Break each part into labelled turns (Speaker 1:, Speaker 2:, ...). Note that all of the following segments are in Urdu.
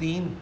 Speaker 1: 3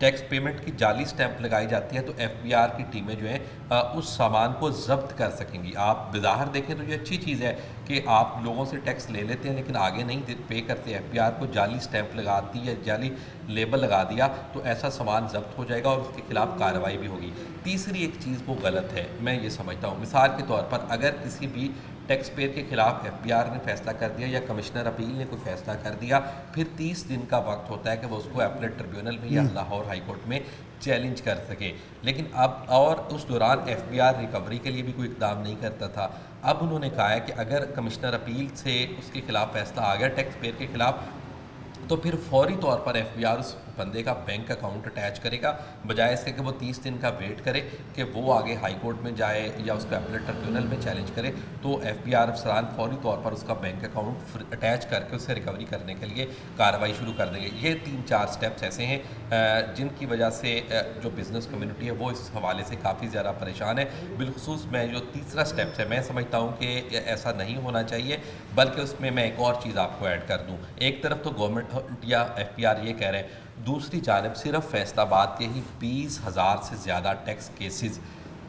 Speaker 1: ٹیکس پیمنٹ کی جعلی سٹیمپ لگائی جاتی ہے تو ایف بی آر کی ٹیمیں جو ہیں اس سامان کو ضبط کر سکیں گی. آپ بظاہر دیکھیں تو یہ اچھی چیز ہے کہ آپ لوگوں سے ٹیکس لے لیتے ہیں لیکن آگے نہیں پے کرتے. ایف بی آر کو جعلی سٹیمپ لگا دی یا جعلی لیبل لگا دیا تو ایسا سامان ضبط ہو جائے گا اور اس کے خلاف کارروائی بھی ہوگی. تیسری ایک چیز وہ غلط ہے, میں یہ سمجھتا ہوں, مثال کے طور پر اگر کسی بھی ٹیکس پیئر کے خلاف ایف بی آر نے فیصلہ کر دیا یا کمشنر اپیل نے کوئی فیصلہ کر دیا, پھر 30 دن کا وقت ہوتا ہے کہ وہ اس کو اپلیٹ ٹریبیونل میں یا لاہور ہائی کورٹ میں چیلنج کر سکے. لیکن اب اور اس دوران ایف بی آر ریکوری کے لیے بھی کوئی اقدام نہیں کرتا تھا. اب انہوں نے کہا ہے کہ اگر کمشنر اپیل سے اس کے خلاف فیصلہ آ گیا ٹیکس پیئر کے خلاف, تو پھر فوری طور پر ایف بی آر اس بندے کا بینک اکاؤنٹ اٹیچ کرے گا, بجائے اس کے کہ وہ 30 دن کا ویٹ کرے کہ وہ آگے ہائی کورٹ میں جائے یا اس کو اپلیٹ ٹریبیونل میں چیلنج کرے. تو ایف بی آر افسران فوری طور پر اس کا بینک اکاؤنٹ اٹیچ کر کے اس سے ریکوری کرنے کے لیے کارروائی شروع کر دیں گے. یہ 3-4 سٹیپس ایسے ہیں جن کی وجہ سے جو بزنس کمیونٹی ہے وہ اس حوالے سے کافی زیادہ پریشان ہے. بالخصوص میں جو تیسرا سٹیپس ہے, میں سمجھتا ہوں کہ ایسا نہیں ہونا چاہیے, بلکہ اس میں ایک اور چیز آپ کو ایڈ کر دوں. ایک طرف تو گورنمنٹ یا ایف بی آر یہ کہہ رہے ہیں, دوسری جانب صرف فیصل آباد کے ہی 20,000 سے زیادہ tax cases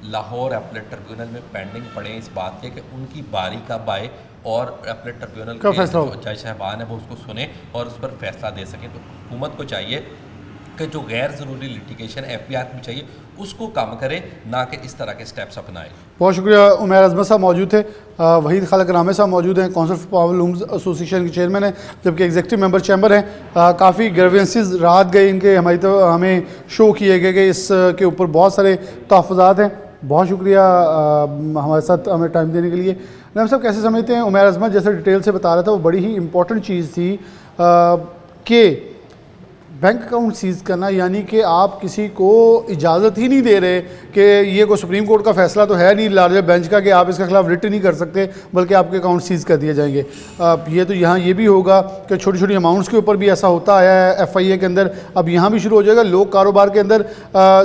Speaker 1: Lahore appellate tribunal میں پینڈنگ پڑے ہیں اس بات کے کہ ان کی باری کب آئے اور اپلیٹ ٹریبیونل کے جو جج صاحبان ہیں وہ اس کو سنیں اور اس پر فیصلہ دے سکیں. تو حکومت کو چاہیے کہ جو غیر ضروری لٹیگیشن ایف بی آر بھی چاہیے اس کو کم کرے, نہ کہ اس طرح کے سٹیپس اپنائے.
Speaker 2: بہت شکریہ. عمیر عظمت صاحب موجود تھے, وحید خالق رامے صاحب موجود ہیں, کونسل فار پاور لومز ایسوسی ایشن کے چیئرمین ہیں, جبکہ ایگزیکٹو ممبر چیمبر ہیں. کافی گریوینسز رات گئے ان کے ہمیں شو کیے گئے کہ اس کے اوپر بہت سارے تحفظات ہیں. بہت شکریہ ہمارے ساتھ ہمیں ٹائم دینے کے لیے. نائب صاحب کیسے سمجھتے ہیں, عمیر عظمت جیسے ڈیٹیل سے بتا رہا تھا, وہ بڑی ہی امپورٹنٹ چیز تھی کہ بینک اکاؤنٹ سیز کرنا, یعنی کہ آپ کسی کو اجازت ہی نہیں دے رہے کہ یہ کوئی سپریم کورٹ کا فیصلہ تو ہے نہیں لارجر بینچ کا کہ آپ اس کے خلاف رٹ نہیں کر سکتے, بلکہ آپ کے اکاؤنٹ سیز کر دیے جائیں گے. یہ تو یہاں یہ بھی ہوگا کہ چھوٹی چھوٹی اماؤنٹس کے اوپر بھی ایسا ہوتا آیا ہے ایف آئی اے کے اندر, اب یہاں بھی شروع ہو جائے گا. لوگ کاروبار کے اندر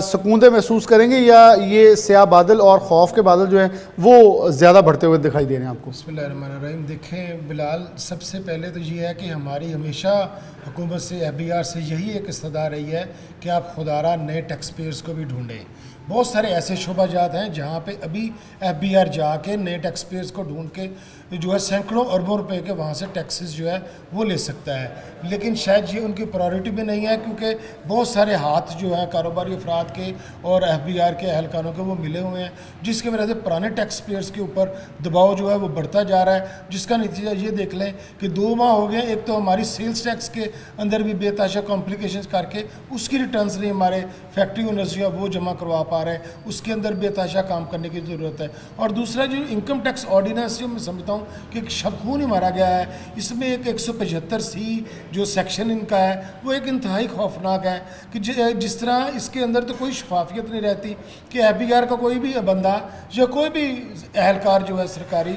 Speaker 2: سکوندے محسوس کریں گے یا یہ سیاہ بادل اور خوف کے بادل جو ہیں وہ زیادہ بڑھتے ہوئے دکھائی دے رہے ہیں آپ کو؟
Speaker 3: بسم اللہ الرحمن الرحیم. دیکھیں بلال, سب سے پہلے تو یہ ہے کہ ہماری ہمیشہ حکومت سے ایف بی آر سے یہی ایک استدعا رہی ہے کہ آپ خودارہ نئے ٹیکس پیئرس کو بھی ڈھونڈیں. بہت سارے ایسے شعبہ جات ہیں جہاں پہ ابھی ایف بی آر جا کے نئے ٹیکس پیئرس کو ڈھونڈ کے جو ہے سینکڑوں اربوں روپے کے وہاں سے ٹیکسز جو ہے وہ لے سکتا ہے. لیکن شاید یہ ان کی پرائورٹی بھی نہیں ہے, کیونکہ بہت سارے ہاتھ جو ہیں کاروباری افراد کے اور ایف بی آر کے اہلکاروں کے وہ ملے ہوئے ہیں, جس کی وجہ سے پرانے ٹیکس پیئرس کے اوپر دباؤ جو ہے وہ بڑھتا جا رہا ہے. جس کا نتیجہ یہ دیکھ لیں کہ 2 ماہ ہو گئے, ایک تو ہماری سیلز ٹیکس کے اندر بھی بے تحاشا کمپلیکیشنز کر کے اس کی ریٹرنز نہیں ہمارے فیکٹری اونرز جو ہے وہ جمع کروا پا رہے ہیں, اس کے اندر بے تحاشا کام کرنے کی ضرورت ہے. اور دوسرا جو انکم ٹیکس آرڈیننس جو میں سمجھتا ہوں کہ ایک شبخون ہی مارا گیا ہے, اس میں ایک 175C جو سیکشن ان کا ہے وہ ایک انتہائی خوفناک ہے کہ جس طرح اس کے اندر تو کوئی شفافیت نہیں رہتی کہ ایف بی آر کا کوئی بھی بندہ یا کوئی بھی اہلکار جو ہے سرکاری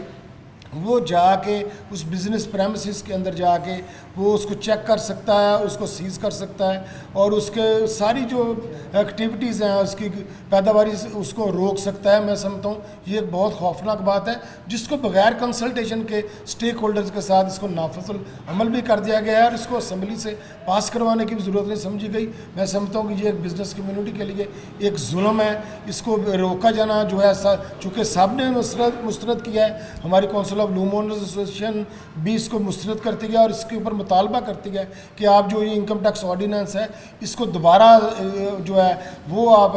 Speaker 3: وہ جا کے اس بزنس پریمسز کے اندر جا کے وہ اس کو چیک کر سکتا ہے, اس کو سیز کر سکتا ہے اور اس کے ساری جو ایکٹیویٹیز ہیں اس کی پیداواری اس کو روک سکتا ہے. میں سمجھتا ہوں یہ ایک بہت خوفناک بات ہے جس کو بغیر کنسلٹیشن کے اسٹیک ہولڈرز کے ساتھ اس کو نافذ العمل بھی کر دیا گیا ہے اور اس کو اسمبلی سے پاس کروانے کی بھی ضرورت نہیں سمجھی گئی. میں سمجھتا ہوں کہ یہ ایک بزنس کمیونٹی کے لیے ایک ظلم ہے, اس کو روکا جانا جو ہے چونکہ سب نے مسترد کیا ہے, ہماری council of loom owners association بھی اس کو مسترد کرتی ہے اور اس کے اوپر مطالبہ کرتی ہے کہ آپ جو یہ انکم ٹیکس آرڈیننس ہے اس کو دوبارہ جو ہے وہ آپ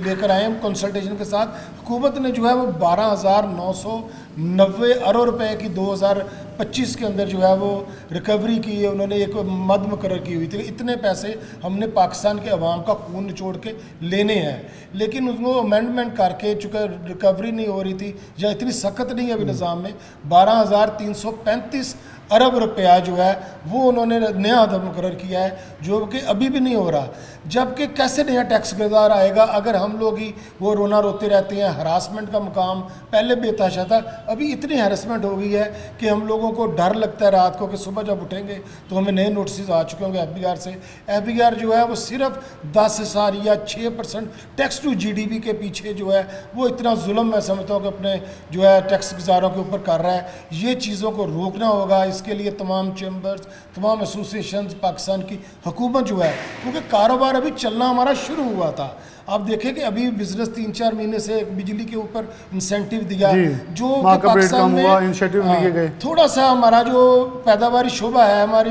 Speaker 3: لے کر آئیں کنسلٹیشن کے ساتھ. حکومت نے جو ہے وہ 12,990 ارب روپے کی 2025 کے اندر جو ہے وہ ریکوری کی ہے, انہوں نے ایک مد مقرر کی ہوئی تھی کہ اتنے پیسے ہم نے پاکستان کے عوام کا خون نچوڑ کے لینے ہیں. لیکن اس کو امینڈمنٹ کر کے چونکہ ریکوری نہیں ہو رہی تھی یا اتنی سخت نہیں ہے ابھی نظام میں, 12,335 ارب روپیہ جو ہے وہ انہوں نے نیا عدد مقرر کیا ہے جو کہ ابھی بھی نہیں ہو رہا. جبکہ کیسے نیا ٹیکس گزار آئے گا اگر ہم لوگ ہی وہ رونا روتے رہتے ہیں. ہراسمنٹ کا مقام پہلے بے تحاشا تھا, ابھی اتنی ہراسمنٹ ہو گئی ہے کہ ہم لوگوں کو ڈر لگتا ہے رات کو کہ صبح جب اٹھیں گے تو ہمیں نئے نوٹسز آ چکے ہوں گے ایف بی آر سے. ایف بی آر جو ہے وہ صرف 10% یا 6% tax to G D P کے پیچھے جو ہے وہ اتنا ظلم میں سمجھتا ہوں کہ اپنے جو ہے ٹیکس گزاروں کے اوپر کر رہا ہے. یہ چیزوں کو روکنا ہوگا, اس اس کے لیے تمام چیمبرز، تمام ایسوسیشنز، پاکستان کی حکومت جو ہے، کیونکہ کاروبار ابھی چلنا ہمارا شروع ہوا تھا. آپ دیکھیں کہ ابھی بزنس 3-4 مہینے سے بجلی کے اوپر انسینٹیو دیا جو کہ پاکستان میں تھوڑا سا ہمارا جو پیداواری شعبہ ہے، ہماری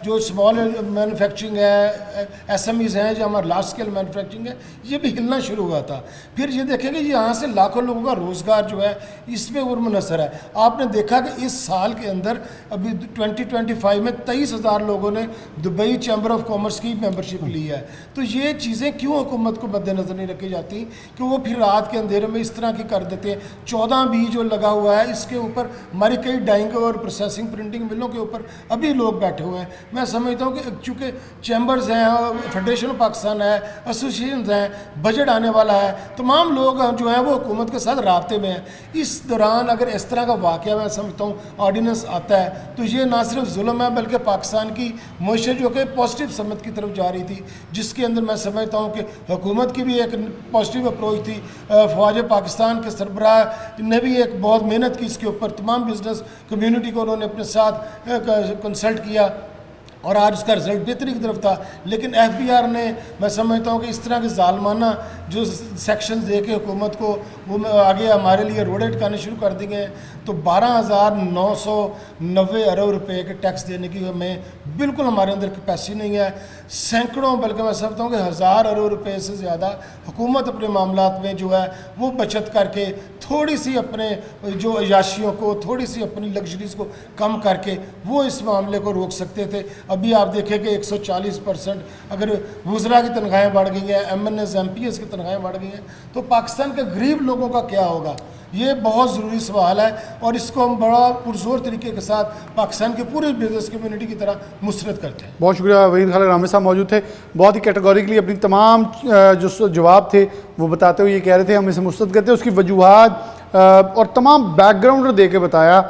Speaker 3: جو اسمال مینوفیکچرنگ ہے، ایس ایم ایز ہیں، جو ہمارا لارج اسکیل مینوفیکچرنگ ہے، یہ بھی ہلنا شروع ہوا تھا. پھر یہ دیکھیں کہ یہاں سے لاکھوں لوگوں کا روزگار جو ہے اس پہ منحصر ہے. آپ نے دیکھا کہ اس سال کے اندر ابھی 2025 میں 23,000 لوگوں نے دبئی چیمبر آف کامرس کی ممبرشپ لی ہے. تو یہ چیزیں کیوں حکومت کو مد نظر نہیں رکھی جاتی کہ وہ پھر رات کے اندھیرے میں اس طرح کی کر دیتے ہیں. 14 بھی جو لگا ہوا ہے اس کے اوپر ہماری کئی ڈائنگ اور پروسیسنگ پرنٹنگ ملوں کے اوپر ابھی لوگ بیٹھے ہوئے ہیں. میں سمجھتا ہوں کہ چونکہ چیمبرز ہیں، فیڈریشن آف پاکستان ہے، ایسوسیشنز ہیں، بجٹ آنے والا ہے، تمام لوگ جو ہیں وہ حکومت کے ساتھ رابطے میں ہیں. اس دوران اگر اس طرح کا واقعہ میں سمجھتا ہوں آرڈیننس آتا ہے تو یہ نہ صرف ظلم ہے بلکہ پاکستان کی معیشت جو کہ پازیٹیو سمت کی طرف جا رہی تھی، جس کے اندر میں سمجھتا ہوں کہ حکومت کی بھی ایک پازیٹیو اپروچ تھی. فوج پاکستان کے سربراہ نے بھی ایک بہت محنت کی اس کے اوپر، تمام بزنس کمیونٹی کو انہوں نے اپنے ساتھ کنسلٹ کیا اور آج اس کا رزلٹ بہتری کی طرف تھا. لیکن ایف بی آر نے میں سمجھتا ہوں کہ اس طرح کے ظالمانہ جو سیکشنز دے کے حکومت کو وہ آگے ہمارے لیے روڈ اٹکانے شروع کر دی گئے ہیں. تو 12,990 ارب روپے کے ٹیکس دینے کی ہمیں بالکل ہمارے اندر کیپیسٹی نہیں ہے. سینکڑوں بلکہ میں سمجھتا ہوں کہ 1,000 ارب روپے سے زیادہ حکومت اپنے معاملات میں جو ہے وہ بچت کر کے تھوڑی سی اپنے جو عیاشیوں کو، تھوڑی سی اپنی لگژریز کو کم کر کے وہ اس معاملے کو روک سکتے تھے. ابھی آپ دیکھیں کہ 140% اگر وزراء کی تنخواہیں بڑھ گئی ہیں، M N S M P S کی تنخواہیں بڑھ گئی ہیں، تو پاکستان کے غریب لوگوں کا کیا ہوگا؟ یہ بہت ضروری سوال ہے اور اس کو ہم بڑا پرزور طریقے کے ساتھ پاکستان کے پورے بزنس کمیونٹی کی طرح مسترد کرتے ہیں.
Speaker 2: بہت شکریہ. وحید خالق رامے صاحب موجود تھے، بہت ہی کیٹیگوریکلی اپنی تمام جو جواب تھے وہ بتاتے ہوئے یہ کہہ رہے تھے ہم اسے مسترد کرتے ہیں، اس کی وجوہات اور تمام بیک گراؤنڈ دے کے بتایا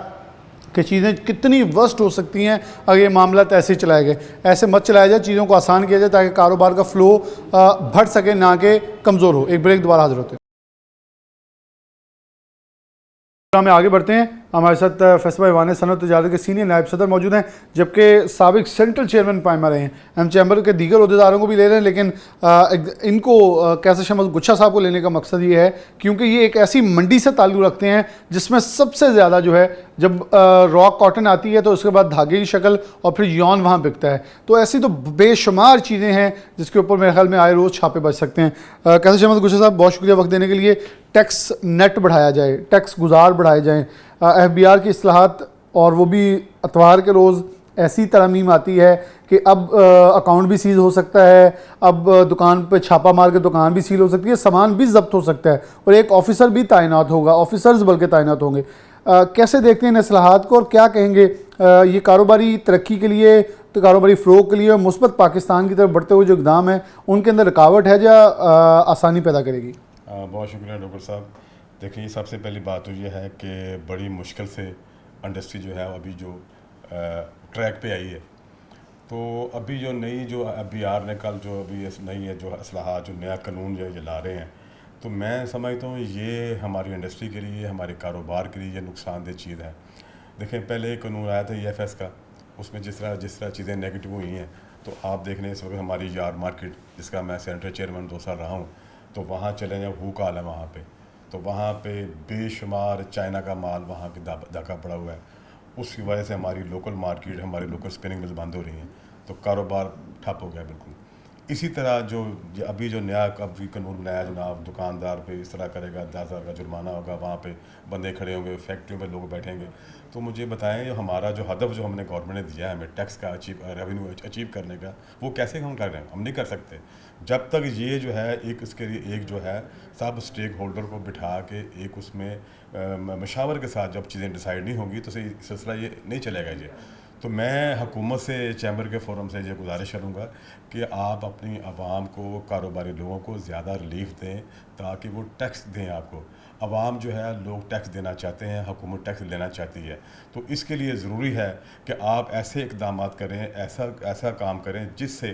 Speaker 2: کہ چیزیں کتنی ورسٹ ہو سکتی ہیں اگر یہ معاملات ایسے چلائے گئے. ایسے مت چلایا جائے، چیزوں کو آسان کیا جائے تاکہ کاروبار کا فلو بڑھ سکے نہ کہ کمزور ہو. ایک بریک، دوبارہ حاضر ہوتے ہیں. میں آگے بڑھتے ہیں. ہمارے ساتھ فیصل ایوان صنعت تجارت کے سینئر نائب صدر موجود ہیں، جبکہ سابق سینٹرل چیئرمین پائمہ رہے ہیں. ہم چیمبر کے دیگر عہدیداروں کو بھی لے رہے ہیں، لیکن ان کو کیسر شمس گچھا صاحب کو لینے کا مقصد یہ ہے کیونکہ یہ ایک ایسی منڈی سے تعلق رکھتے ہیں جس میں سب سے زیادہ جو ہے جب را کاٹن آتی ہے تو اس کے بعد دھاگے کی شکل اور پھر یون وہاں بکتا ہے. تو ایسی تو بے شمار چیزیں ہیں جس کے اوپر میرے خیال میں آئے روز چھاپے بچ سکتے ہیں. کیسر شمس گچھا صاحب بہت شکریہ وقت دینے کے لیے. ٹیکس نیٹ بڑھایا جائے، ٹیکس گزار بڑھائے جائیں، ایف بی آر کی اصلاحات، اور وہ بھی اتوار کے روز ایسی ترمیم آتی ہے کہ اب اکاؤنٹ بھی سیز ہو سکتا ہے، اب دکان پہ چھاپا مار کے دکان بھی سیل ہو سکتی ہے، سامان بھی ضبط ہو سکتا ہے اور ایک آفیسر بھی تعینات ہوگا، آفیسرز بلکہ تعینات ہوں گے. کیسے دیکھتے ہیں ان اصلاحات کو اور کیا کہیں گے یہ کاروباری ترقی کے لیے، تو کاروباری فروغ کے لیے اور مثبت پاکستان کی طرف بڑھتے ہوئے جو اقدام ہیں ان کے اندر رکاوٹ ہے یا آسانی پیدا کرے گی؟
Speaker 4: بہت شکریہ ڈاکٹر صاحب. دیکھیں سب سے پہلی بات تو یہ ہے کہ بڑی مشکل سے انڈسٹری جو ہے ابھی جو ٹریک پہ آئی ہے. تو ابھی جو نئی جو ایف بی آر نے کل جو ابھی نئی ہے جو اصلاحات، جو نیا قانون جو یہ لا رہے ہیں، تو میں سمجھتا ہوں یہ ہماری انڈسٹری کے لیے، ہمارے کاروبار کے لیے یہ نقصان دہ چیز ہے. دیکھیں پہلے ایک قانون آیا تھا ای ایف ایس کا، اس میں جس طرح چیزیں نیگیٹو ہوئی ہیں، تو آپ دیکھ لیں اس وقت ہماری یار مارکیٹ جس کا میں سینٹرل چیئرمین 2 سال رہا ہوں، تو وہاں چلے جائیں ہوک حال ہے وہاں پہ، تو وہاں پہ بے شمار چائنا کا مال وہاں کے دھاگا پڑا ہوا ہے. اس کی وجہ سے ہماری لوکل مارکیٹ، ہماری لوکل سپننگ ملز بند ہو رہی ہیں، تو کاروبار ٹھپ ہو گیا بالکل. اسی طرح جو ابھی جو نیا ابھی قانون بنایا جناب، دکاندار پہ اس طرح کرے گا 10,000 کا جرمانہ ہوگا، وہاں پہ بندے کھڑے ہوں گے، فیکٹریوں پہ لوگ بیٹھیں گے. تو مجھے بتائیں جو ہمارا جو ہدف جو ہم نے گورنمنٹ نے دیا ہے ہمیں ٹیکس کا ریونیو اچیو کرنے کا، وہ کیسے ہم کر رہے ہیں؟ ہم نہیں کر سکتے جب تک یہ جو ہے ایک اس کے لیے ایک جو ہے سب اسٹیک ہولڈر کو بٹھا کے ایک اس میں مشاور کے ساتھ جب چیزیں ڈیسائیڈ نہیں ہوں گی تو صحیح سلسلہ یہ نہیں چلے گا. تو میں حکومت سے، چیمبر کے فورم سے یہ گزارش کروں گا کہ آپ اپنی عوام کو، کاروباری لوگوں کو زیادہ ریلیف دیں تاکہ وہ ٹیکس دیں. آپ کو عوام جو ہے لوگ ٹیکس دینا چاہتے ہیں، حکومت ٹیکس لینا چاہتی ہے. تو اس کے لیے ضروری ہے کہ آپ ایسے اقدامات کریں، ایسا کام کریں جس سے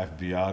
Speaker 4: FBR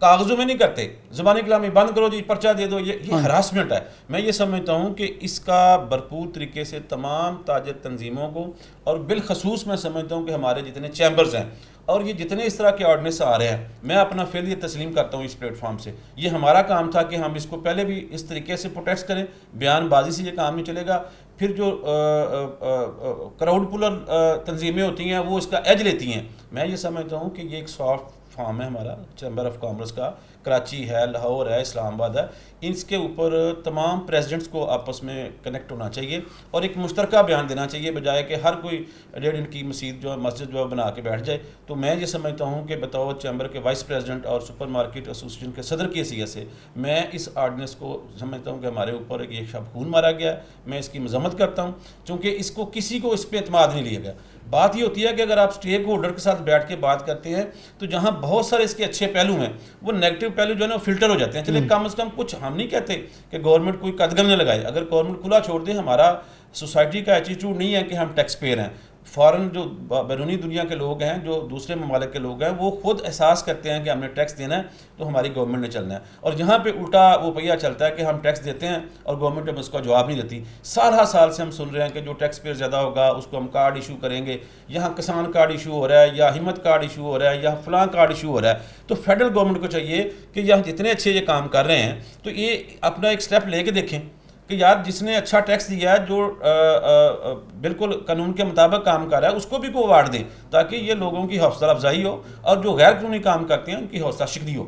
Speaker 5: کاغذوں میں نہیں کرتے، زبانی کلامی بند کرو جی پرچہ دے دو، یہ ہراسمنٹ ہے. میں یہ سمجھتا ہوں کہ اس کا بھرپور طریقے سے تمام تاجر تنظیموں کو، اور بالخصوص میں سمجھتا ہوں کہ ہمارے جتنے چیمبرز ہیں اور یہ جتنے اس طرح کے آرڈیننس آ رہے ہیں، میں اپنا فعل یہ تسلیم کرتا ہوں اس پلیٹ فارم سے. یہ ہمارا کام تھا کہ ہم اس کو پہلے بھی اس طریقے سے پروٹیکٹ کریں، بیان بازی سے یہ کام نہیں چلے گا. پھر جو کراؤڈ پولر تنظیمیں ہوتی ہیں وہ اس کا ایج لیتی ہیں. میں یہ سمجھتا ہوں کہ یہ ایک سافٹ فارم ہے ہمارا چیمبر آف کامرس کا، کراچی ہے، لاہور ہے، اسلام آباد ہے، اس کے اوپر تمام پریزیڈنٹس کو آپس میں کنیکٹ ہونا چاہیے اور ایک مشترکہ بیان دینا چاہیے، بجائے کہ ہر کوئی 1.5 انچ کی مسجد جو ہے بنا کے بیٹھ جائے. تو میں یہ سمجھتا ہوں کہ بطور چیمبر کے وائس پریزیڈنٹ اور سپر مارکیٹ ایسوسیشن کے صدر کی حیثیت سے میں اس آرڈیننس کو سمجھتا ہوں کہ ہمارے اوپر ایک شب خون مارا گیا ہے. میں اس کی مذمت کرتا ہوں چونکہ اس کو کسی کو اس پہ اعتماد نہیں لیا گیا. بات یہ ہوتی ہے کہ اگر آپ اسٹیک ہولڈر کے ساتھ بیٹھ کے بات کرتے ہیں تو جہاں بہت سارے اس کے اچھے پہلو ہیں وہ نیگیٹو پہلو جو ہے نا وہ فلٹر ہو جاتے ہیں. چلے کم از کم کچھ ہم نہیں کہتے کہ گورنمنٹ کوئی قدغن نہ لگائے، اگر گورنمنٹ کھلا چھوڑ دے. ہمارا سوسائٹی کا ایٹیٹیوڈ نہیں ہے کہ ہم ٹیکس پیئر ہیں. فارن جو بیرونی دنیا کے لوگ ہیں، جو دوسرے ممالک کے لوگ ہیں، وہ خود احساس کرتے ہیں کہ ہم نے ٹیکس دینا ہے تو ہماری گورنمنٹ نے چلنا ہے. اور یہاں پہ الٹا وہ پہیہ چلتا ہے کہ ہم ٹیکس دیتے ہیں اور گورنمنٹ ہم اس کا جواب نہیں دیتی. سال سے ہم سن رہے ہیں کہ جو ٹیکس پیئر زیادہ ہوگا اس کو ہم کارڈ ایشو کریں گے. یہاں کسان کارڈ ایشو ہو رہا ہے، یا ہمت کارڈ ایشو ہو رہا ہے، یا فلاں کارڈ ایشو ہو رہا ہے. تو فیڈرل گورنمنٹ کو چاہیے کہ یہاں جتنے اچھے یہ کام کر رہے ہیں تو یہ اپنا ایک سٹیپ لے کے دیکھیں کہ یار جس نے اچھا ٹیکس دیا ہے، جو بالکل قانون کے مطابق کام کر رہا ہے، اس کو بھی کوئی ایوارڈ دیں تاکہ یہ لوگوں کی حوصلہ افزائی ہو اور جو غیر قانونی کام کرتے ہیں ان کی حوصلہ شکنی ہو.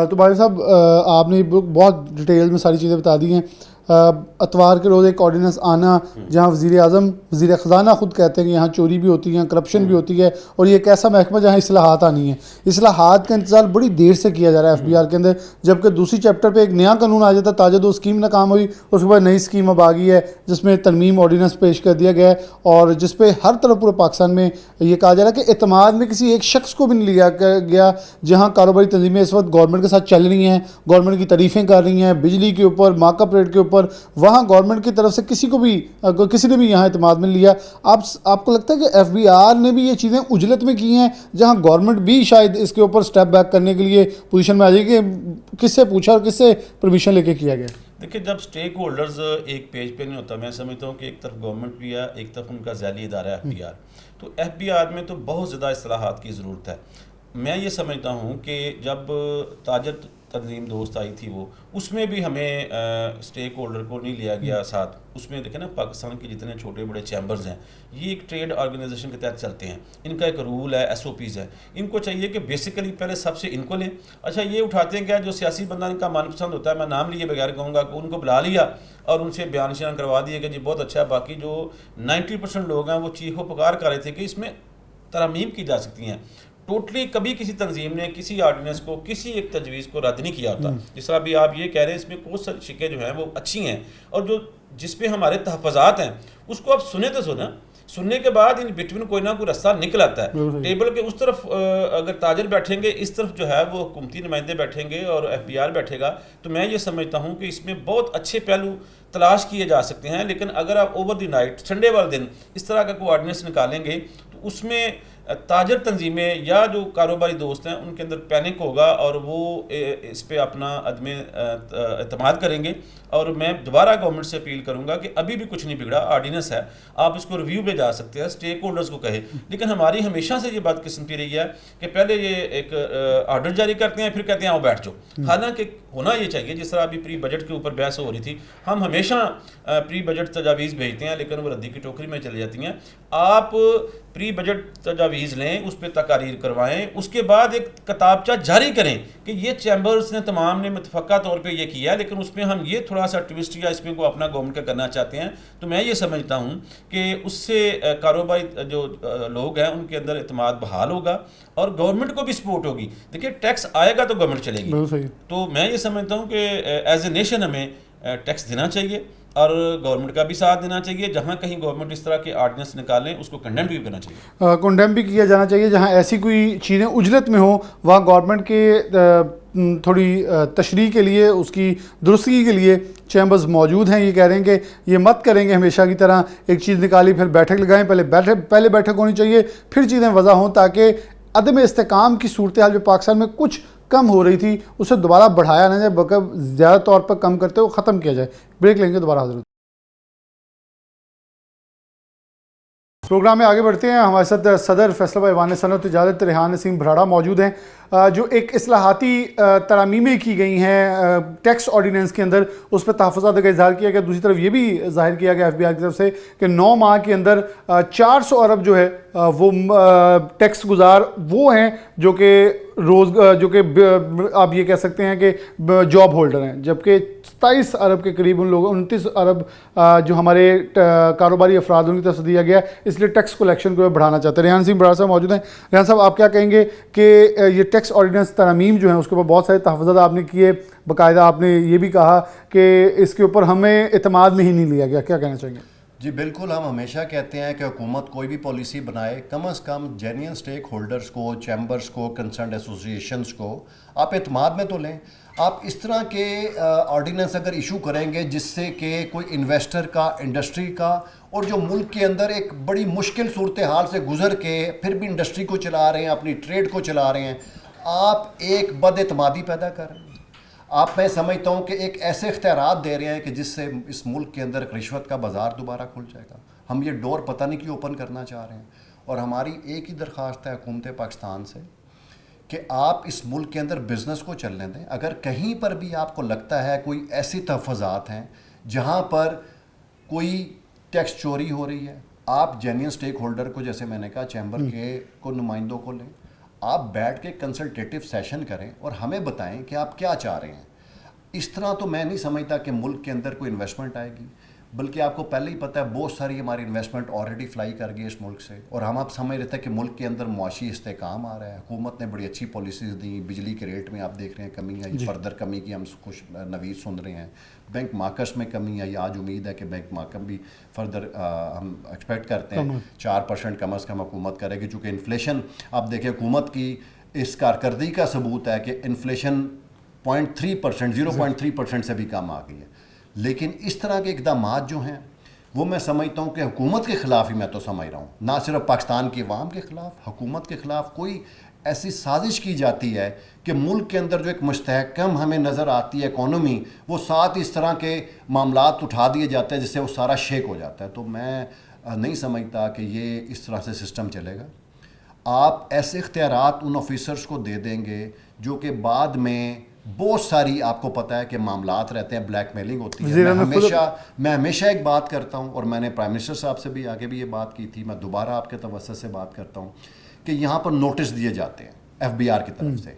Speaker 2: تو بھائی صاحب آپ نے بہت ڈیٹیل میں ساری چیزیں بتا دی ہیں. اتوار کے روز ایک آرڈیننس آنا جہاں وزیر اعظم وزیر خزانہ خود کہتے ہیں کہ یہاں چوری بھی ہوتی ہے، کرپشن بھی ہوتی ہے، اور یہ ایک ایسا محکمہ جہاں اصلاحات آنی ہیں. اصلاحات کا انتظار بڑی دیر سے کیا جا رہا ہے FBR کے اندر، جبکہ دوسری چیپٹر پہ ایک نیا قانون آ جاتا ہے. تاجر دو اسکیم ناکام ہوئی، اس کے بعد نئی اسکیم اب آ گئی ہے جس میں ترمیم آرڈیننس پیش کر دیا گیا ہے، اور جس پہ ہر طرف پورے پاکستان میں یہ کہا جا رہا ہے کہ اعتماد میں کسی ایک شخص کو بھی نہیں لیا گیا. جہاں کاروباری تنظیمیں اس وقت گورنمنٹ کے ساتھ چل رہی ہیں، گورنمنٹ کی تعریفیں کر رہی ہیں بجلی کے اوپر، مارک اپ ریٹ کے اوپر، وہاں گورنمنٹ کی طرف سے کسی نے بھی یہاں اعتماد میں لیا. آپ کو لگتا ہے کہ FBR نے بھی یہ چیزیں اجلت میں کی ہیں، جہاں گورنمنٹ بھی شاید اس کے اوپر سٹیپ بیک کرنے کے لیے پوزیشن میں آ جائے کہ کس سے پوچھا اور کس سے پرمیشن لے کے کیا گیا؟
Speaker 5: دیکھیں، جب سٹیک ہولڈرز ایک پیج پہ نہیں ہوتا، میں سمجھتا ہوں کہ ایک طرف گورنمنٹ بھی ہے، ایک طرف ان کا ذیلی ادارہ ہے FBR. تو FBR میں تو بہت زیادہ اصلاحات کی ضرورت ہے. میں یہ سمجھتا ہوں کہ جب تاجر تنظیم دوست آئی تھی وہ، اس میں بھی ہمیں سٹیک ہولڈر کو نہیں لیا گیا ساتھ. اس میں دیکھیں نا، پاکستان کے جتنے چھوٹے بڑے چیمبرز ہیں یہ ایک ٹریڈ آرگنائزیشن کے تحت چلتے ہیں. ان کا ایک رول ہے، SOPs ہے. ان کو چاہیے کہ بیسیکلی پہلے سب سے ان کو لیں. اچھا، یہ اٹھاتے ہیں کہ جو سیاسی بندہ ان کا من پسند ہوتا ہے، میں نام لیے بغیر کہوں گا کہ ان کو بلا لیا اور ان سے بیان شیان کروا دیا کہ جی بہت اچھا ہے. باقی جو 90% لوگ ہیں وہ چیخ و پکار کر رہے تھے کہ اس میں ترامیم کی جا سکتی ہیں. ٹوٹلی کبھی کسی تنظیم نے کسی آرڈیننس کو، کسی ایک تجویز کو رد نہیں کیا ہوتا. جس طرح بھی آپ یہ کہہ رہے ہیں، اس میں کچھ شکے جو ہیں وہ اچھی ہیں، اور جو جس پہ ہمارے تحفظات ہیں اس کو آپ سنیں تو سننے کے بعد ان بٹوین کوئی نہ کوئی رستہ نکل آتا ہے. ٹیبل کے اس طرف اگر تاجر بیٹھیں گے، اس طرف جو ہے وہ حکومتی نمائندے بیٹھیں گے اور FBR بیٹھے گا، تو میں یہ سمجھتا ہوں کہ اس میں بہت اچھے پہلو تلاش کیے جا سکتے ہیں. لیکن اگر آپ اوور دی نائٹ سنڈے والے دن اس طرح کا کوئی آرڈیننس نکالیں گے تو اس میں تاجر تنظیمیں یا جو کاروباری دوست ہیں ان کے اندر پینک ہوگا اور وہ اس پہ اپنا عدم اعتماد کریں گے. اور میں دوبارہ گورنمنٹ سے اپیل کروں گا کہ ابھی بھی کچھ نہیں بگڑا، آرڈیننس ہے، آپ اس کو ریویو پہ جا سکتے ہیں، سٹیک ہولڈرز کو کہے. لیکن ہماری ہمیشہ سے یہ بات قسمتی رہی ہے کہ پہلے یہ ایک آرڈر جاری کرتے ہیں، پھر کہتے ہیں آؤ بیٹھ جاؤ. حالانکہ ہونا یہ چاہیے، جس طرح ابھی پری بجٹ کے اوپر بحث ہو رہی تھی، ہم ہمیشہ پری بجٹ تجاویز بھیجتے ہیں لیکن وہ ردی کی ٹوکری میں چلی جاتی ہیں. آپ پری بجٹ تجاویز لیں، اس پہ تقاریر کروائیں، اس کے بعد ایک کتابچہ جاری کریں کہ یہ چیمبرز نے تمام نے متفقہ طور پہ یہ کیا ہے، لیکن اس میں ہم یہ تھوڑا سا ٹوسٹ یا اس میں کو اپنا گورنمنٹ کا کرنا چاہتے ہیں. تو میں یہ سمجھتا ہوں کہ اس سے کاروباری جو لوگ ہیں ان کے اندر اعتماد بحال ہوگا اور گورنمنٹ کو بھی سپورٹ ہوگی. دیکھیے، ٹیکس آئے گا تو گورنمنٹ چلے گی. تو میں یہ سمجھتا ہوں کہ ایز اے نیشن ہمیں ٹیکس دینا چاہیے اور گورنمنٹ کا بھی ساتھ دینا چاہیے. جہاں کہیں گورنمنٹ اس طرح کے آرڈیننس نکالیں اس کو کنڈیم بھی کرنا چاہیے،
Speaker 2: کنڈیم بھی کیا جانا چاہیے. جہاں ایسی کوئی چیزیں اجلت میں ہوں وہاں گورنمنٹ کے تھوڑی تشریح کے لیے، اس کی درستگی کے لیے چیمبرز موجود ہیں. یہ کہہ رہے ہیں کہ یہ مت کریں گے ہمیشہ کی طرح ایک چیز نکالی پھر بیٹھک لگائیں. پہلے بیٹھک ہونی چاہیے، پھر چیزیں وضع ہوں، تاکہ عدم استحکام کی صورتحال جو پاکستان میں کچھ کم ہو رہی تھی اسے دوبارہ بڑھایا نہ جائے بلکہ زیادہ طور پر کم کرتے ہوئے ختم کیا جائے. بریک لیں گے, دوبارہ حاضر. پروگرام میں آگے بڑھتے ہیں. ہمارے ساتھ صدر فیصلہ باد ایوان صنعت و تجارت ریحان نسیم بھراڑا موجود ہیں, جو ایک اصلاحاتی ترامیمیں کی گئی ہیں ٹیکس آرڈیننس کے اندر, اس پہ تحفظات کا اظہار کیا گیا. دوسری طرف یہ بھی ظاہر کیا گیا FBR کی طرف سے کہ 9 ماہ کے اندر 400 ارب جو ہے وہ ٹیکس گزار وہ ہیں جو کہ آپ یہ کہہ سکتے ہیں کہ جاب ہولڈر ہیں, جبکہ 27 ارب کے قریب ان لوگوں 29 ارب جو ہمارے کاروباری افراد ان کی طرف سے دیا گیا, اس لیے ٹیکس کلیکشن کو بڑھانا چاہتے ہیں. ریحان نسیم بھراڑا صاحب موجود ہیں. ریحان صاحب, آپ کیا کہیں گے کہ یہ ٹیکس آرڈیننس ترامیم جو ہیں اس کے اوپر بہت سارے تحفظات آپ نے کیے, باقاعدہ آپ نے یہ بھی کہا کہ اس کے اوپر ہمیں اعتماد میں ہی نہیں لیا گیا, کیا کہنا چاہیں گے؟
Speaker 6: جی بالکل, ہم ہمیشہ کہتے ہیں کہ حکومت کوئی بھی پالیسی بنائے کم از کم جینین سٹیک ہولڈرز کو, چیمبرز کو, کنسرنڈ ایسوسیشنز کو آپ اعتماد میں تو لیں. آپ اس طرح کے آرڈیننس اگر ایشو کریں گے جس سے کہ کوئی انویسٹر کا, انڈسٹری کا, اور جو ملک کے اندر ایک بڑی مشکل صورتحال سے گزر کے پھر بھی انڈسٹری کو چلا رہے ہیں, اپنی ٹریڈ کو چلا رہے ہیں, آپ ایک بد اعتمادی پیدا کر رہے ہیں. آپ, میں سمجھتا ہوں کہ ایک ایسے اختیارات دے رہے ہیں کہ جس سے اس ملک کے اندر رشوت کا بازار دوبارہ کھل جائے گا. ہم یہ ڈور پتہ نہیں کیوں اوپن کرنا چاہ رہے ہیں, اور ہماری ایک ہی درخواست ہے حکومت پاکستان سے کہ آپ اس ملک کے اندر بزنس کو چلنے دیں. اگر کہیں پر بھی آپ کو لگتا ہے کوئی ایسی تحفظات ہیں جہاں پر کوئی ٹیکس چوری ہو رہی ہے, آپ جینین سٹیک ہولڈر کو, جیسے میں نے کہا, چیمبر کے کو نمائندوں کو لیں, آپ بیٹھ کے کنسلٹیٹیو سیشن کریں اور ہمیں بتائیں کہ آپ کیا چاہ رہے ہیں. اس طرح تو میں نہیں سمجھتا کہ ملک کے اندر کوئی انویسٹمنٹ آئے گی, بلکہ آپ کو پہلے ہی پتہ ہے بہت ساری ہماری انویسٹمنٹ آلریڈی فلائی کر گئی اس ملک سے, اور ہم آپ سمجھ رہے تھے کہ ملک کے اندر معاشی استحکام آ رہا ہے. حکومت نے بڑی اچھی پالیسیز دیں, بجلی کے ریٹ میں آپ دیکھ رہے ہیں کمی آئی, فردر کمی کی ہم کچھ نوید سن رہے ہیں, بینک مارکس میں کمی آئی, آج امید ہے کہ بینک مارکس بھی فردر ہم ایکسپیکٹ کرتے ہیں 4% کم از کم حکومت کرے گی, چونکہ انفلیشن آپ دیکھیں حکومت کی اس کارکردگی کا ثبوت ہے کہ انفلیشن 0.3% سے بھی کم آ گئی ہے. لیکن اس طرح کے اقدامات جو ہیں وہ میں سمجھتا ہوں کہ حکومت کے خلاف ہی میں تو سمجھ رہا ہوں, نہ صرف پاکستان کی عوام کے خلاف, حکومت کے خلاف کوئی ایسی سازش کی جاتی ہے کہ ملک کے اندر جو ایک مستحکم ہمیں نظر آتی ہے اکانومی, وہ ساتھ اس طرح کے معاملات اٹھا دیے جاتے ہیں جس سے وہ سارا شیک ہو جاتا ہے. تو میں نہیں سمجھتا کہ یہ اس طرح سے سسٹم چلے گا. آپ ایسے اختیارات ان آفیسرز کو دے دیں گے جو کہ بعد میں بہت ساری, آپ کو پتہ ہے کہ معاملات رہتے ہیں, بلیک میلنگ ہوتی ہے. میں ہمیشہ ایک بات کرتا ہوں, اور میں نے پرائم منسٹر صاحب سے بھی آگے بھی یہ بات کی تھی, میں دوبارہ آپ کے توسط سے بات کرتا ہوں کہ یہاں پر نوٹس دیے جاتے ہیں FBR کی طرف سے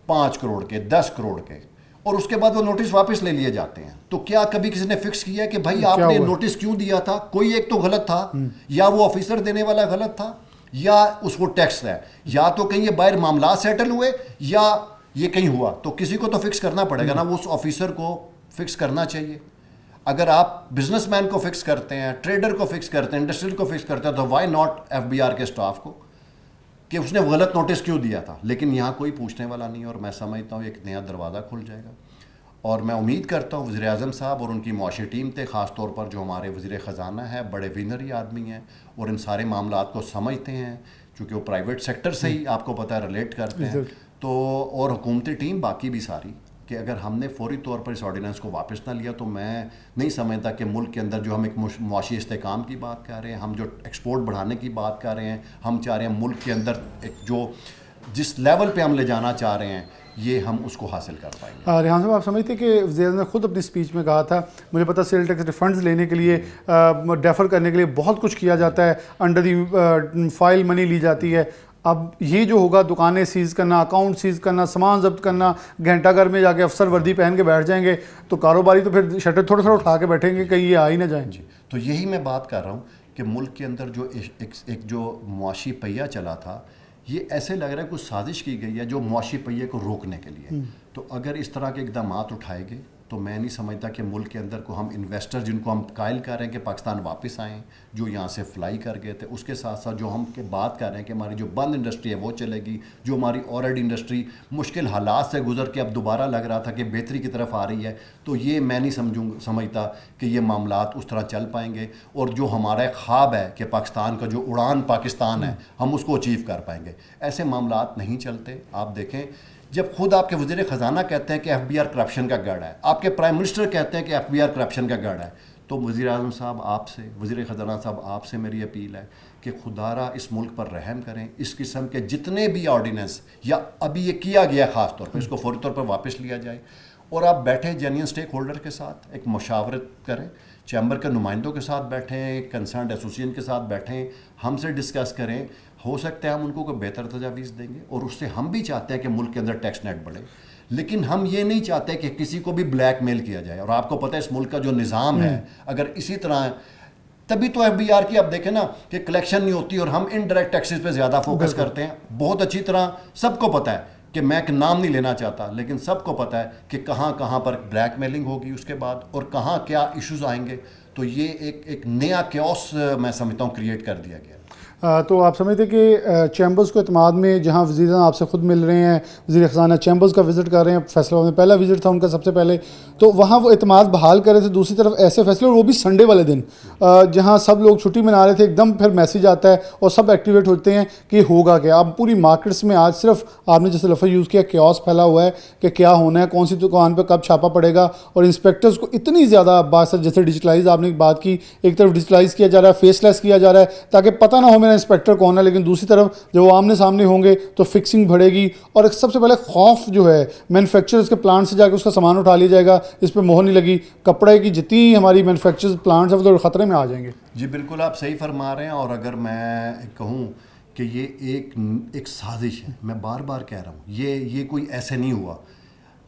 Speaker 6: 5 کروڑ کے, 10 کروڑ کے, اور اس کے بعد وہ نوٹس واپس لے لیے جاتے ہیں. تو کیا کبھی کسی نے فکس کیا کہ بھائی آپ نے نوٹس کیوں دیا تھا؟ کوئی ایک تو غلط تھا, یا وہ آفیسر دینے والا غلط تھا, یا اس کو ٹیکس ہے, یا تو کہیں یہ باہر معاملات سیٹل ہوئے, یا یہ کہیں ہوا. تو کسی کو تو فکس کرنا پڑے گا نا, وہ اس آفیسر کو فکس کرنا چاہیے. اگر آپ بزنس مین کو فکس کرتے ہیں, ٹریڈر کو فکس کرتے ہیں, انڈسٹریل کو فکس کرتے ہیں, تو وائی ناٹ FBR کے اسٹاف کو کہ اس نے غلط نوٹس کیوں دیا تھا. لیکن یہاں کوئی پوچھنے والا نہیں, اور میں سمجھتا ہوں ایک نیا دروازہ کھل جائے گا. اور میں امید کرتا ہوں وزیر اعظم صاحب اور ان کی معاشی ٹیم تھے, خاص طور پر جو ہمارے وزیر خزانہ ہے, بڑے وینری آدمی ہیں اور ان سارے معاملات کو سمجھتے ہیں, چونکہ وہ پرائیویٹ سیکٹر سے ہی آپ کو پتہ ہے ریلیٹ کرتے ہیں. تو اور حکومتی ٹیم باقی بھی ساری, کہ اگر ہم نے فوری طور پر اس آرڈیننس کو واپس نہ لیا تو میں نہیں سمجھتا کہ ملک کے اندر جو ہم ایک معاشی استحکام کی بات کر رہے ہیں, ہم جو ایکسپورٹ بڑھانے کی بات کر رہے ہیں, ہم چاہ رہے ہیں ملک کے اندر ایک جو جس لیول پہ ہم لے جانا چاہ رہے ہیں, یہ ہم اس کو حاصل کر پائیں گے.
Speaker 2: ریحان صاحب, آپ سمجھتے کہ وزیر اعظم نے خود اپنی اسپیچ میں کہا تھا, مجھے پتہ سیل ٹیکس ریفنڈز لینے کے لیے, ڈیفر کرنے کے لیے بہت کچھ کیا جاتا ہے, انڈر دی فائل منی لی جاتی ہے. اب یہ جو ہوگا, دکانیں سیز کرنا, اکاؤنٹ سیز کرنا, سامان ضبط کرنا, گھنٹہ گھر میں جا کے افسر وردی پہن کے بیٹھ جائیں گے, تو کاروباری تو پھر شٹر تھوڑا تھوڑا اٹھا کے بیٹھیں گے, کہیں یہ آ ہی نہ جائیں.
Speaker 6: جی, تو یہی میں بات کر رہا ہوں کہ ملک کے اندر جو ایک جو معاشی پہیہ چلا تھا, یہ ایسے لگ رہا ہے کچھ سازش کی گئی ہے جو معاشی پہیے کو روکنے کے لیے. تو اگر اس طرح کے اقدامات اٹھائے گئے تو میں نہیں سمجھتا کہ ملک کے اندر کو ہم انویسٹر جن کو ہم قائل کر رہے ہیں کہ پاکستان واپس آئیں, جو یہاں سے فلائی کر گئے تھے, اس کے ساتھ ساتھ جو ہم بات کر رہے ہیں کہ ہماری جو بند انڈسٹری ہے وہ چلے گی, جو ہماری آلریڈی انڈسٹری مشکل حالات سے گزر کے اب دوبارہ لگ رہا تھا کہ بہتری کی طرف آ رہی ہے, تو یہ میں نہیں سمجھتا کہ یہ معاملات اس طرح چل پائیں گے. اور جو ہمارا ایک خواب ہے کہ پاکستان کا جو اڑان پاکستان ہے, ہم اس کو اچیو کر پائیں گے. ایسے معاملات نہیں چلتے. آپ دیکھیں جب خود آپ کے وزیر خزانہ کہتے ہیں کہ ایف بی آر کرپشن کا گڑھ ہے, آپ کے پرائم منسٹر کہتے ہیں کہ ایف بی آر کرپشن کا گڑھ ہے, تو وزیر اعظم صاحب آپ سے, وزیر خزانہ صاحب آپ سے میری اپیل ہے کہ خدا را اس ملک پر رحم کریں. اس قسم کے جتنے بھی آرڈیننس یا ابھی یہ کیا گیا خاص طور پر, اس کو فوری طور پر واپس لیا جائے, اور آپ بیٹھیں جینین اسٹیک ہولڈر کے ساتھ ایک مشاورت کریں, چیمبر کے نمائندوں کے ساتھ بیٹھیں, کنسرنڈ ایسوسیشن کے ساتھ بیٹھیں, ہم سے ڈسکس کریں. ہو سکتا ہے ہم ان کو کوئی بہتر تجاویز دیں گے, اور اس سے ہم بھی چاہتے ہیں کہ ملک کے اندر ٹیکس نیٹ بڑھے, لیکن ہم یہ نہیں چاہتے کہ کسی کو بھی بلیک میل کیا جائے. اور آپ کو پتہ ہے اس ملک کا جو نظام ہے اگر اسی طرح, تبھی تو ایف بی آر کی اب دیکھیں نا کہ کلیکشن نہیں ہوتی اور ہم انڈائریکٹ ٹیکسز پہ زیادہ فوکس کرتے ہیں. بہت اچھی طرح سب کو پتہ ہے کہ میں ایک نام نہیں لینا چاہتا, لیکن سب کو پتہ ہے کہ کہاں کہاں پر بلیک میلنگ ہوگی اس کے بعد, اور کہاں کیا ایشوز آئیں گے. تو یہ ایک نیا کیوس میں سمجھتا ہوں کریٹ کر دیا گیا.
Speaker 2: تو آپ سمجھتے کہ چیمبرز کو اعتماد میں جہاں وزیر اعظم آپ سے خود مل رہے ہیں, وزیر خزانہ چیمبرز کا وزٹ کر رہے ہیں, فیصلہ میں پہلا وزٹ تھا ان کا سب سے پہلے, تو وہاں وہ اعتماد بحال کر رہے تھے. دوسری طرف ایسے فیصلے, اور وہ بھی سنڈے والے دن جہاں سب لوگ چھٹی منا رہے تھے, ایک دم پھر میسیج آتا ہے اور سب ایکٹیویٹ ہوتے ہیں کہ ہوگا کیا. اب پوری مارکیٹس میں آج صرف آپ نے جیسے لفظ یوز کیا کیوس پھیلا ہوا ہے کہ کیا ہونا ہے, کون سی دکان پہ کب چھاپا پڑے گا, اور انسپیکٹرز کو اتنی زیادہ بات, جیسے ڈیجیٹلائز آپ نے بات کی, ایک طرف ڈیجیٹلائز کیا جا رہا ہے, فیس لیس کیا جا رہا ہے تاکہ پتہ نہ ہو میرا انسپیکٹر کون ہے, لیکن دوسری طرف جب وہ آمنے سامنے ہوں گے تو فکسنگ بڑھے گی. اور سب سے پہلے خوف جو ہے مینوفیکچررز کے پلانٹ سے جا کے اس کا سامان اٹھا لیا جائے گا, اس پہ مہر نہیں لگی, کپڑے کی جتنی ہماری مینوفیکچررز پلانٹس ہیں وہ خطرے میں آ جائیں گے.
Speaker 6: جی بالکل آپ صحیح فرما رہے ہیں. اور اگر میں کہوں کہ یہ ایک سازش ہے, میں بار بار کہہ رہا ہوں, یہ کوئی ایسے نہیں ہوا.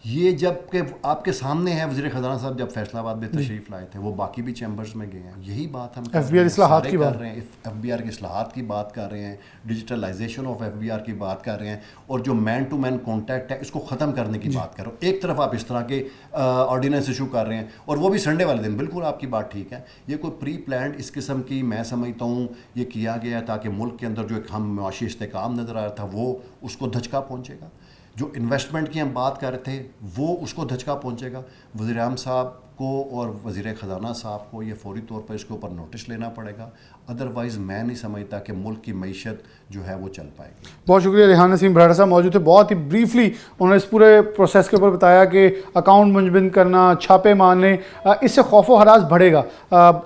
Speaker 6: یہ جب کہ آپ کے سامنے ہے, وزیر خزانہ صاحب جب فیصلہ آباد میں تشریف لائے تھے, وہ باقی بھی چیمبرز میں گئے ہیں, یہی بات ہم
Speaker 2: ایف بی آر اصلاحات کی بات
Speaker 6: کر رہے ہیں, ایف بی آر کی اصلاحات کی بات کر رہے ہیں, digitalization of F B R کی بات کر رہے ہیں, اور جو مین ٹو مین کانٹیکٹ ہے اس کو ختم کرنے کی بات کر رہے ہو. ایک طرف آپ اس طرح کے آرڈیننس ایشو کر رہے ہیں, اور وہ بھی سنڈے والے دن. بالکل آپ کی بات ٹھیک ہے, یہ کوئی پری پلانڈ اس قسم کی میں سمجھتا ہوں یہ کیا گیا تاکہ ملک کے اندر جو ایک ہم معاشی استحکام نظر آ رہا تھا وہ اس کو دھچکا پہنچے گا. جو انویسٹمنٹ کی ہم بات کر رہے تھے وہ اس کو دھچکا پہنچے گا. وزیر اعظم صاحب کو اور وزیر خزانہ صاحب کو یہ فوری طور پر اس کے اوپر نوٹس لینا پڑے گا, ادروائز میں نہیں سمجھتا کہ ملک کی معیشت جو ہے وہ چل پائے گی.
Speaker 2: بہت شکریہ. ریحان نسیم بھراڑا صاحب موجود تھے, بہت ہی بریفلی انہوں نے اس پورے پروسیس کے اوپر بتایا کہ اکاؤنٹ منجمد کرنا, چھاپے مارنے, اس سے خوف و ہراس بڑھے گا.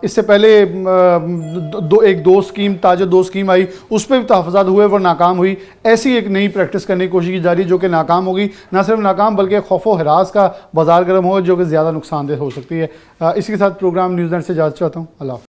Speaker 2: اس سے پہلے ایک دو اسکیم تاجر دو اسکیم آئی, اس پہ بھی تحفظات ہوئے وہ ناکام ہوئی. ایسی ایک نئی پریکٹس کرنے کی کوشش کی جا رہی ہے جو کہ ناکام ہوگی. نہ صرف ناکام بلکہ خوف و ہراس کا بازار گرم ہوگا جو کہ زیادہ نقصان دہ ہو سکتی ہے. اسی کے ساتھ پروگرام نیوز لینڈ سے اجازت چاہتا ہوں. اللہ حافظ.